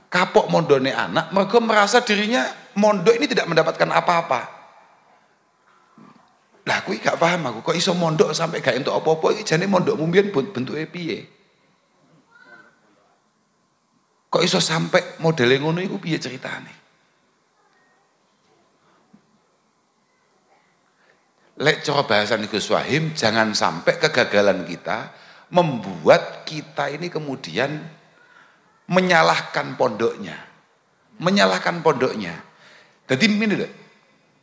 kapok mondokne anak, mereka merasa dirinya mondok ini tidak mendapatkan apa-apa. Lah aku gak paham aku, kok iso mondok sampai gak entuk apa-apa, iki jane mondokmu mbiyen bentuke piye? Kok iso sampai modele ngono iku piye ceritane? Lek cara bahasan Gus Wahim, jangan sampai kegagalan kita membuat kita ini kemudian menyalahkan pondoknya. Jadi ini loh,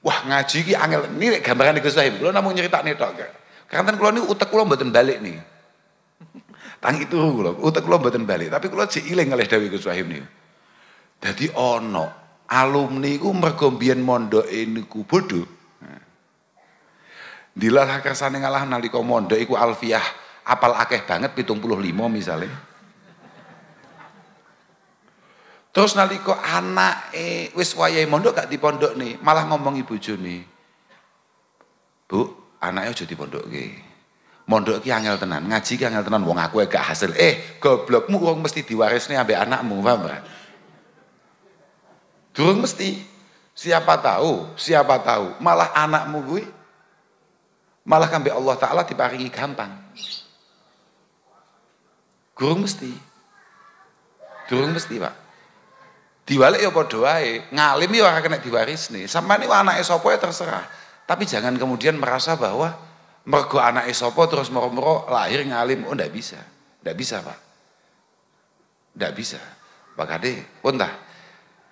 Wah, ngaji iki angel. Ini gambaran Gus Wahim. Kula namung nyeritakne tok. Kanten kula niku utek kula mboten balik nih. Tangi turu kula, utek kula mboten balik, tapi kula jek iling kalih dawuh Gus Wahim niku. Dadi ana alumni iku mergo mbiyen mondoke niku bodho. Dilalah kersane ngalah nalika mondok iku alfiah apal akeh banget 75 misalnya. Terus nalika anake wis wayahe mondok gak dipondok nih, malah ngomongi bojone. Bu, anake aja dipondokke. Mondok ki angel tenan, ngaji ki angel tenan wong aku gak hasil. Goblokmu wong mesti diwarisne ambek anakmu, paham ora? Durung mesti. Siapa tahu, malah anakmu kuwi malah kan Allah Ta'ala diparingi gampang. Durung mesti, Pak. Diwalik ya padha wae, ngalim ya ora kena diwarisne. Sampeyan niku anake sapa ya terserah. Tapi jangan kemudian merasa bahwa mergo anake sapa terus moro-moro lahir ngalim. Oh ndak bisa. Ndak bisa, Pak. Ndak bisa. Makane pun tah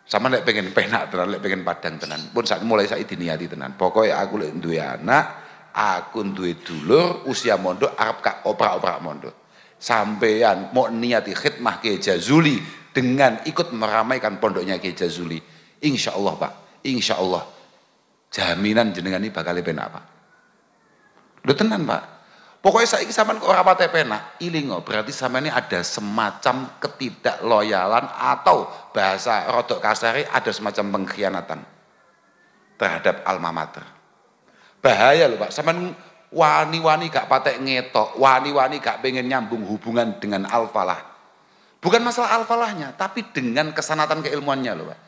sama lek pengen penak tenan, lek pengen padang tenan. Pun mulai saiki diniati tenan. Pokoke aku lek duwe anak, aku duwe dulur usia mondok arep kak oprak-oprak mondok. Sampean mau niati khidmah Kiai Jazuli dengan ikut meramaikan pondoknya Kiai Jazuli, insya Allah Pak, insya Allah jaminan jenengan ini bakal penak Pak. Lho tenan Pak. Pokoknya saiki sampean kok ora pate penak, ilingo berarti sampean ini ada semacam ketidakloyalan atau bahasa rodok kasare ada semacam pengkhianatan terhadap alma mater. Bahaya lho Pak, sampean wani-wani gak patek ngetok, wani-wani gak pengen nyambung hubungan dengan al-falah. Bukan masalah al-falahnya, tapi dengan kesanatan keilmuannya loh Pak.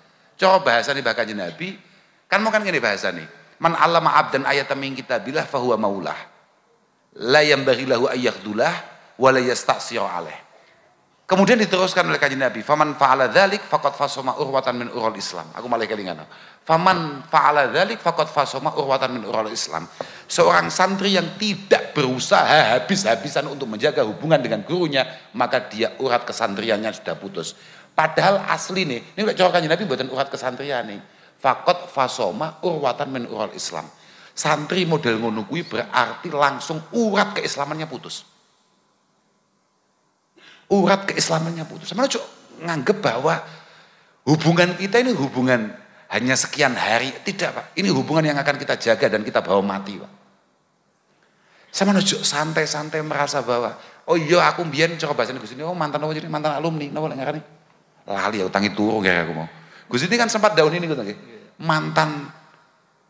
Coba bahasa nih bahkan Nabi, kan mau kan gini bahasa nih. Man allama abdan ayatan min kitabillah fahuwa maulah. La yambaghi lahu ayyakhdullah wa la yasta'siru alaih. Kemudian diteruskan oleh kanjeng Nabi, faman fa'ala dzalik faqad fasama urwatan min urul Islam. Aku malah kelingan. Faman fa'ala dzalik faqad fasama urwatan min urul Islam. Seorang santri yang tidak berusaha habis-habisan untuk menjaga hubungan dengan gurunya, maka dia urat kesantriannya sudah putus. Padahal asli nih, ini udah kanjeng Nabi buatan urat kesantrian nih. Faqad fasama urwatan min urul Islam. Santri model ngono kuwi berarti langsung urat keislamannya putus. Urat keislamannya putus. Sama cok nganggep bahwa hubungan kita ini hubungan hanya sekian hari. Tidak Pak, ini hubungan yang akan kita jaga dan kita bawa mati Pak. Sama cok santai-santai merasa bahwa oh iya aku mbiyen coba bahasane Gus ini oh mantan apa jadi mantan alumni napa lek ngarani. Lali ya utangi turu kaya aku mau. Gus ini kan sempat daun ini gitu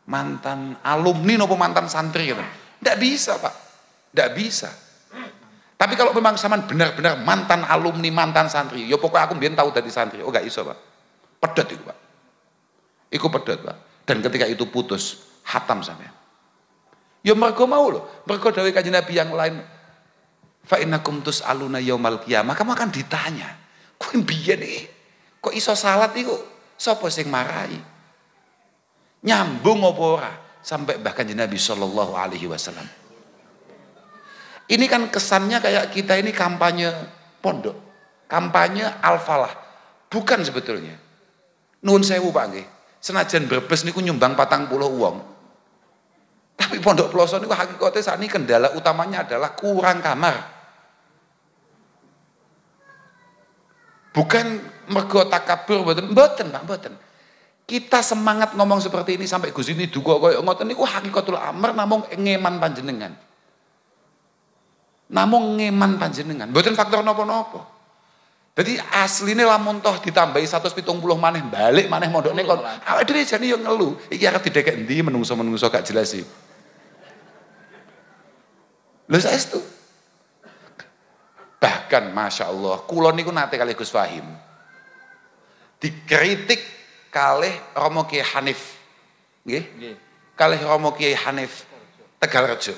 mantan alumni nopo mantan santri gitu. Ndak bisa Pak, ndak bisa. Tapi kalau memang sampean benar-benar mantan alumni, mantan santri, ya pokoknya aku mbiyen tahu dari santri. Oh gak iso Pak. Pedot itu Pak. Iku pedot Pak. Dan ketika itu putus, hatam sampean. Ya mergo mau loh, mergo dawuh kanjeng Nabi yang lain. Fa innakum tus'aluna yaumal qiyamah, kamu akan ditanya. Kowe mbiyen iki kok iso salat iku sapa sing marahi? Nyambung apa ora? Sampai bahkan Nabi sallallahu alaihi wasallam. Ini kan kesannya kayak kita ini kampanye pondok, kampanye al-falah. Bukan sebetulnya. Nuwun sewu Pak nggih. Senajan Brebes niku nyumbang 40 uang. Tapi pondok Ploso niku hakikate sakniki kendala utamanya adalah kurang kamar. Bukan mergo takabur mboten Pak, mboten. Kita semangat ngomong seperti ini sampai Gus ini duga koyo ngoten niku hakikatul amr namung ngeman panjenengan. Namung ngeman panjenengan, mboten faktor napa-napa. Jadi asline lamun toh ditambahi 170 maneh balik maneh mondokne kon awake dhewe jane yo ngelu. Iki arep didekek endi menungso-menungso gak jelas iki. Lho saestu. Bahkan Masya Allah, kula niku nate kali Gus Fahim. Dikritik kalih Romo Kiai Hanif. Nggih? Kalih Romo Kiai Hanif Tegalrejo.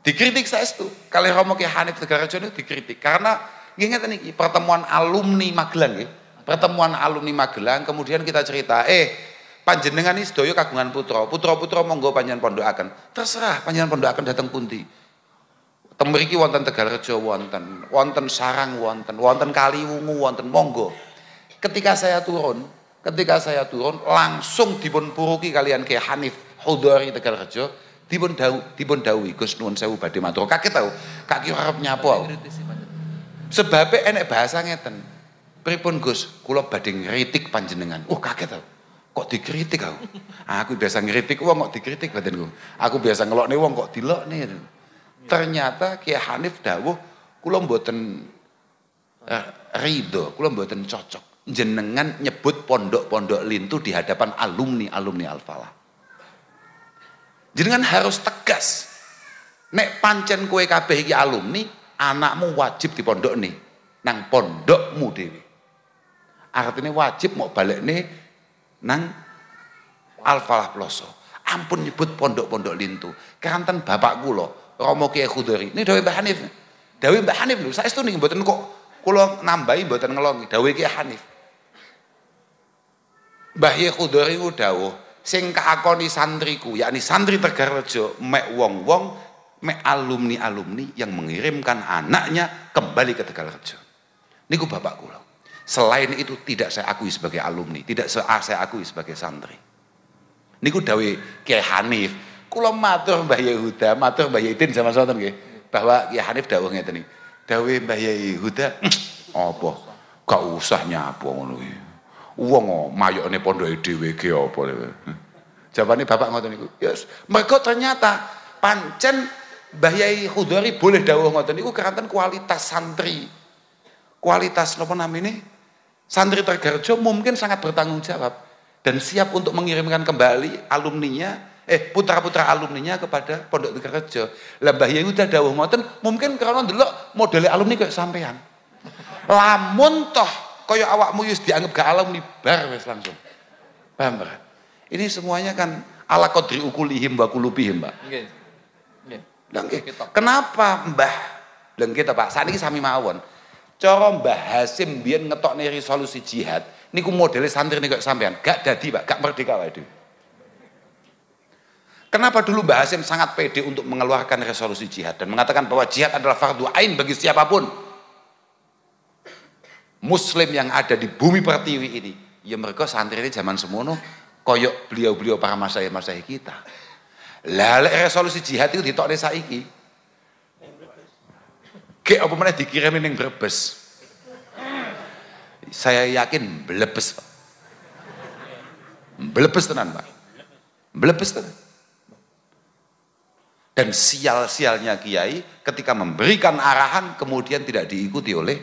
Dikritik saestu. Kalih Romo Kiai Hanif Tegalrejo niku dikritik karena nggih ngeten iki pertemuan alumni Magelang nggih. Pertemuan alumni Magelang kemudian kita cerita, panjenengan iki sedaya kagungan putra. Putra-putra monggo panjenengan pondokaken. Terserah panjenengan pondokaken dateng pundi. Teng mriki wonten Tegalrejo wonten Sarang wonten Kaliwungu wonten monggo. Ketika saya turun, Ketika saya turun langsung dipun puruki kalian Kiai Hanif Hudhari Tegalrejo, dipun dawuhi Gus nuwun sewu badhe matur. Kaget tau, kaki arep nyapa. Sebabe enek bahasa ngeten. Pripun Gus, kula badhe ngritik panjenengan. Kaget tau. Kok dikritik aku? Aku biasa ngritik wong kok dikritik batinku. Aku biasa ngelokne wong kok dilokne. Ternyata Kiai Hanif dawuh kula mboten ridho, kula mboten cocok jenengan nyebut pondok-pondok lintu di hadapan alumni Al-Falah. Jenengan harus tegas. Nek pancen kowe kabeh iki alumni, anakmu wajib di pondok nih, nang pondokmu dhewe. Artinya wajib mau balik nih nang Al-Falah Ploso. Ampun nyebut pondok-pondok lintu. Keranten bapak kula, Romo Kiai Khudhari. Ini dawuh Mbah Hanif. Dawuh Mbah Hanif lho, saestu niki mboten kok kula nambahi mboten ngelongi. Dawuh Kiai Hanif. Mbah Kiai Khudhari ku dawuh, sing kaakoni santriku, yakni santri Tegalrejo, mek wong-wong, mek alumni-alumni yang mengirimkan anaknya kembali ke Tegalrejo. Niku bapak kula. Selain itu tidak saya akui sebagai alumni, tidak saya akui sebagai santri. Niku dawuh Kiai Hanif. Kula matur Mbah Yehuda, matur Mbah Yedin sama sonten nggih, bahwa Kiai Hanif dawuh ngeten iki. Dawuh Mbah Yehuda, apa? Gak usah nyapa ngono iki. Wong mayokne pondoke dhewe ge apa. Jawabane bapak ngoten niku. Yes, mergo ternyata pancen Mbah Yai Khudhari boleh dawuh ngoten niku keranten kualitas santri. Kualitas napa namine? Santri Tegalrejo mungkin sangat bertanggung jawab dan siap untuk mengirimkan kembali alumninya, putra-putra alumninya kepada Pondok Tegalrejo. Lah Mbah Yai udah dawuh ngoten, mungkin karena ndelok modele alumni kayak sampean. Lamun toh kaya awakmu wis dianggap gak alumni bar wis langsung. Paham, Pak? Ini semuanya kan ala qadri ukulihim wa qulubihim, Pak. Nggih. Nggih. Kenapa Mbah? Lha kita, Pak, sakniki sami mawon. Cara Mbah Hasim biyen ngetokne resolusi jihad, niku modele santri niku sampean, gak dadi, Pak, gak merdeka wae dhewe. Kenapa dulu Mbah Hasim sangat pede untuk mengeluarkan resolusi jihad dan mengatakan bahwa jihad adalah fardu ain bagi siapapun Muslim yang ada di bumi pertiwi ini. Ya mereka santri ini zaman semono koyok beliau-beliau para masyayikh kita. Lah resolusi jihad itu ditokne saiki. Ge apa meneh dikirimi ning Brebes. Saya yakin blebes, Pak. Blebes tenan, Pak. Blebes tenan. Dan sial-sialnya kiai ketika memberikan arahan kemudian tidak diikuti oleh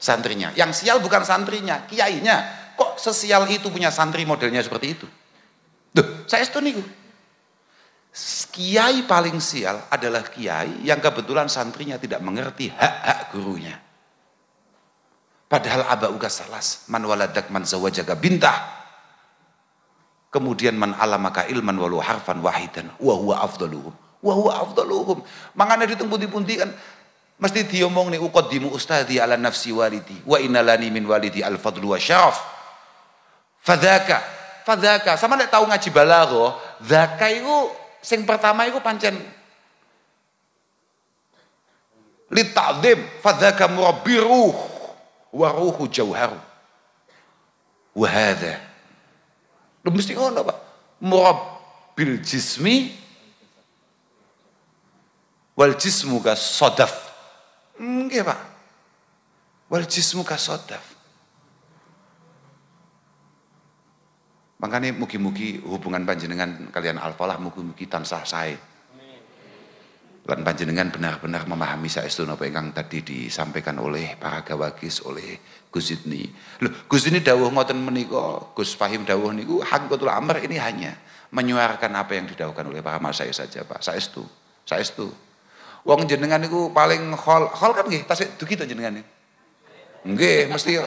santrinya. Yang sial bukan santrinya, kiainya. Kok sesial itu punya santri modelnya seperti itu? Duh, saya setuju niku. Kiai paling sial adalah kiai yang kebetulan santrinya tidak mengerti hak-hak gurunya. Padahal aba'uka salas, man waladak man zawajaka bintah. Kemudian man alamaka ilman walau harfan wahidan, wa huwa afdaluhum. Wa huwa afdaluhum. Mangane ditung pundi-pundi kan mesti diomong nih uqaddimu ustadhi ala nafsi walidi wa innalani min walidi al-fadlu wa syaraf. Fadzaka sama nek tahu ngaji balagha, dzaka iku sing pertama iku pancen li ta'zim, fadzaka murabbi ruh wa ruhu jauharu. Wa hadza. Lu mesti ngono, Pak. Murabbil jismi wal jismu ka sadaf. Nggih, Pak. Wal jismu ka sadaf. Makanya mugi-mugi hubungan panjenengan kalian Al-Falah mugi-mugi tansah sae. Lan panjenengan benar-benar memahami saestu napa ingkang tadi disampaikan oleh para gawagis oleh Gus Idni. Loh, Gus Idni dawuh ngoten menika, Gus Fahim dawuh niku hakikatul amr ini hanya menyuarakan apa yang didawuhkan oleh para masyayikh saja, Pak. Saestu. Wong jenengan niku paling khol kan nggih, tasik dugi to jenengan niku. Nggih, mesti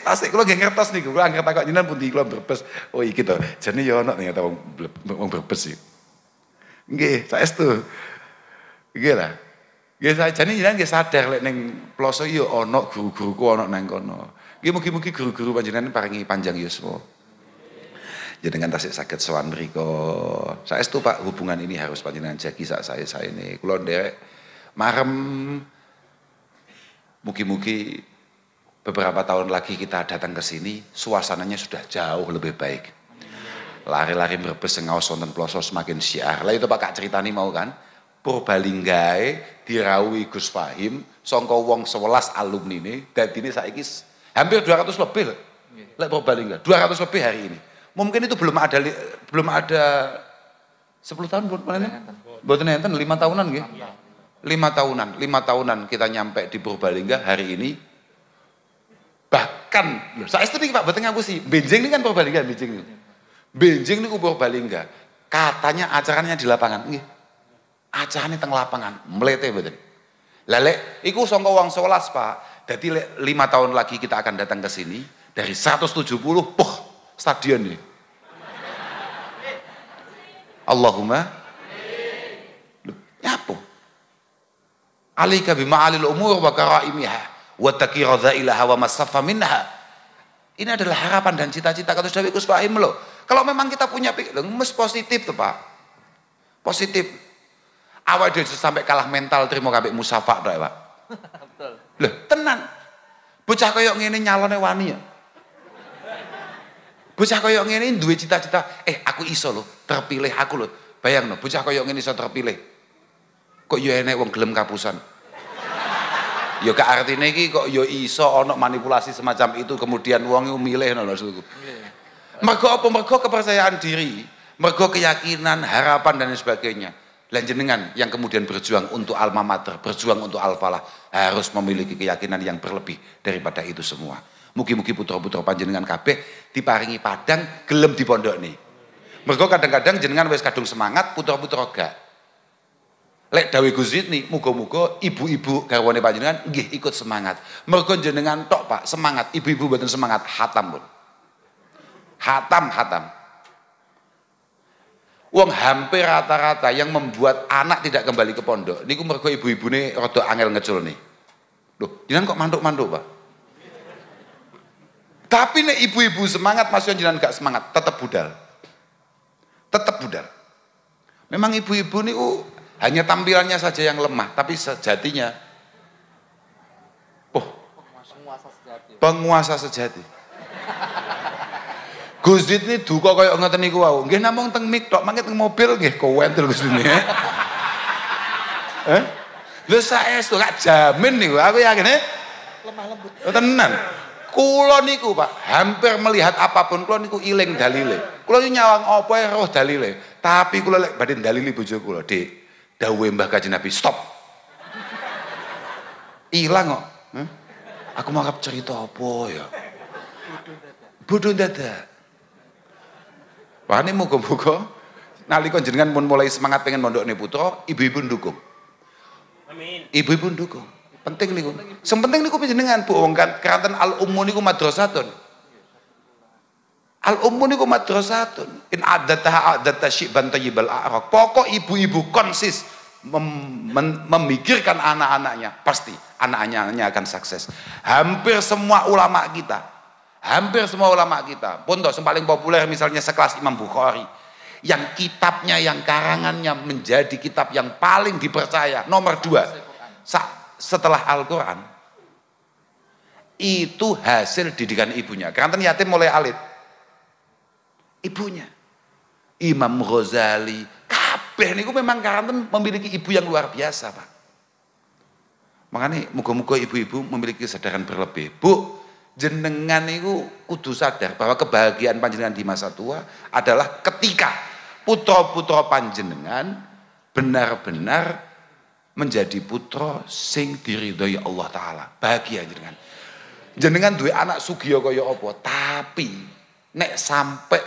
tasik kula nggih ngertos niku. Kula anggere takok jenengan pundi kula Brebes. Oh iki to. Jane ya ono ternyata wong Brebes iki. Nggih, saestu. Nggih lah. Nggih jane jenengan nggih sadar lek ning ploso ya ono guru-guruku ono nang kono. Nggih mugi-mugi guru-guru panjenengan paringi panjang yuswa. Jenengan tasik saged sowan mriku. Saestu Pak, hubungan ini harus panjenengan jagi sak sae-saene. Kula nderek marem mugi-mugi beberapa tahun lagi kita datang ke sini, suasananya sudah jauh lebih baik. Lari-lari Brebes ngaos wonten ploso semakin syiar. Lah itu Pak Kak ceritani mau kan? Purbalinggae dirawuhi Gus Fahim sangka wong 11 alumni ini dadine saiki hampir 200 lebih lho. Lek Purbalingga 200 lebih hari ini. Mungkin itu belum ada 10 tahun mboten enten 5 tahunan nggih. 5 tahunan kita nyampe di Purbalingga hari ini. Bahkan saestu niki Pak mboten ngapusi. Benjing ini kan Purbalingga benjing niku. Benjing niku Purbalingga. Katanya acaranya di lapangan nggih. Acarane teng lapangan, mlete mboten. Lah lek iku sangka wong 11 Pak. Dadi 5 tahun lagi kita akan datang ke sini dari 170 stadion nih. Allahumma nyapo. Alika bima'alil umur wa karaimiha wa takira ilaha wa masaffa minha. Ini adalah harapan dan cita-cita kata Dawi Gus Fahim loh. Kalau memang kita punya mes positif tuh Pak. Positif. Awal dia sampai kalah mental terima kabeh musafak tok Pak. Betul. Loh, tenan. Bocah koyo ngene nyalone wani ya. Bocah koyo ngene duwe cita-cita, aku iso lho, terpilih aku lho. Bayangno, bocah koyo ngene iso terpilih. Kok yo enek wong gelem kapusan. Ya gak artine iki kok yo iso ana manipulasi semacam itu kemudian wong iku milih ngono lho. Mergo apa? Mergo kepercayaan diri, mergo keyakinan, harapan dan sebagainya. Dan jenengan yang kemudian berjuang untuk alma mater, berjuang untuk al-falah harus memiliki keyakinan yang berlebih daripada itu semua. Mugi-mugi putra-putra panjenengan kabeh diparingi padang gelem dipondokne. Mergo kadang-kadang jenengan wis kadung semangat, putra-putra gak. Lek dawuh Gus Zidni, muga-muga ibu-ibu garwane panjenengan nggih ikut semangat. Mergo jenengan tok Pak semangat, ibu-ibu mboten semangat, hatam pun. Hatam. Wong hampir rata-rata yang membuat anak tidak kembali ke pondok niku mergo ibu-ibune rada angel ngeculne. Loh, jenengan kok mantuk-mantuk, Pak? Tapi nek ibu-ibu semangat masih jenengan gak semangat, tetap budal. Tetap budal. Memang ibu-ibu niku hanya tampilannya saja yang lemah, tapi sejatinya penguasa sejati. Gus Dik ini duka kaya ngoten niku wau. Nggih namung teng mik tok, mangke teng mobil nggih kowentul Gus Dik. Lho saestu gak jamin niku, aku yakin lemah lembut. Tenan. Kula niku Pak, hampir melihat apapun kula niku iling dalile. Kula nyawang apa roh dalile, tapi kula lek badhe dalili bojo kula, Dik, dawuhe Mbah Kanjeng Nabi, stop. Ilang kok. Aku mau cerita apa ya? Bodoh dadak. Wani muga-muga nalika jenengan pun mulai semangat pengen mondokne putra, ibu-ibu ndukung. Amin. Ibu-ibu ndukung. Penting niku. Sing penting niku panjenengan Bu wong kan kanten al-ummu niku madrasatun. Al-ummu niku madrasatun. In adzataha adzata syiban tayyibal a'raq. Pokok ibu-ibu konsis memikirkan anak-anaknya, pasti anak-anaknya akan sukses. Hampir semua ulama kita pun yang paling populer misalnya sekelas Imam Bukhari yang kitabnya, yang karangannya menjadi kitab yang paling dipercaya nomor 2 setelah Al-Quran itu hasil didikan ibunya. Karena yatim mulai alit ibunya. Imam Ghazali kabeh niku memang karena memiliki ibu yang luar biasa Pak. Makanya muga-muga ibu-ibu memiliki kesadaran berlebih. Bu, jenengan itu kudu sadar bahwa kebahagiaan panjenengan di masa tua adalah ketika putra-putra panjenengan benar-benar menjadi putra sing diridhoi Allah Ta'ala. Bahagia jenengan. Jenengan duwe anak sugih kaya apa, tapi nek sampai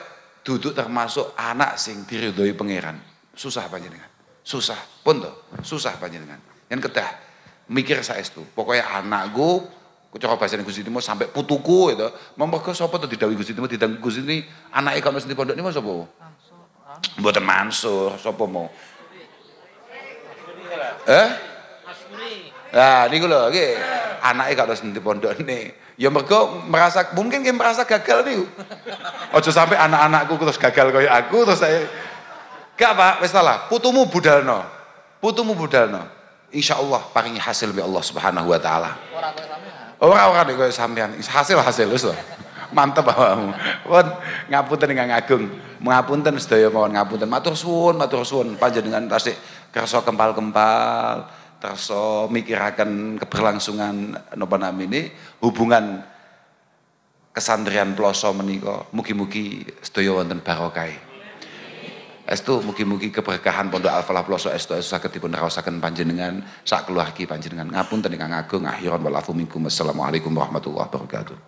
duduk termasuk anak sing diridhoi pangeran, susah panjenengan. Susah, pun to, susah panjenengan. Yang kedah mikir saestu. Pokoknya anakku cara bahasa Gus Dik mau sampai putuku itu. Mergo sapa to didhawuhi Gus Dik mau didang Gus Dik anake kok mesti pondok niku sapa? Mboten Mansur, sapa mau? Nah, niku lho nggih. Anake kok mesti pondokne. Ya mergo mungkin merasa gagal niku. Aja sampai anak-anakku terus gagal kaya aku terus saya gak Pak, wis salah. Putumu budalno. Insyaallah paringi hasil bi Allah Subhanahu wa taala. Ora nek koyo sampean. Hasil wis lho. Mantep awakmu. Pun ngapunten ingkang agung. Ngapunten sedaya mawon ngapunten. Matur suwun panjenengan tasik kersa kempal-kempal, kersa mikiraken keberlangsungan napa namine hubungan kesandrian ploso menika. Mugi-mugi sedaya wonten barokah. Estu mugi-mugi keberkahan Pondok Al-Falah Ploso estu saged dipun raosaken panjenengan sak keluargi panjenengan. Ngapunten ingkang agung akhiran wal afu minkum. Assalamualaikum warahmatullahi wabarakatuh.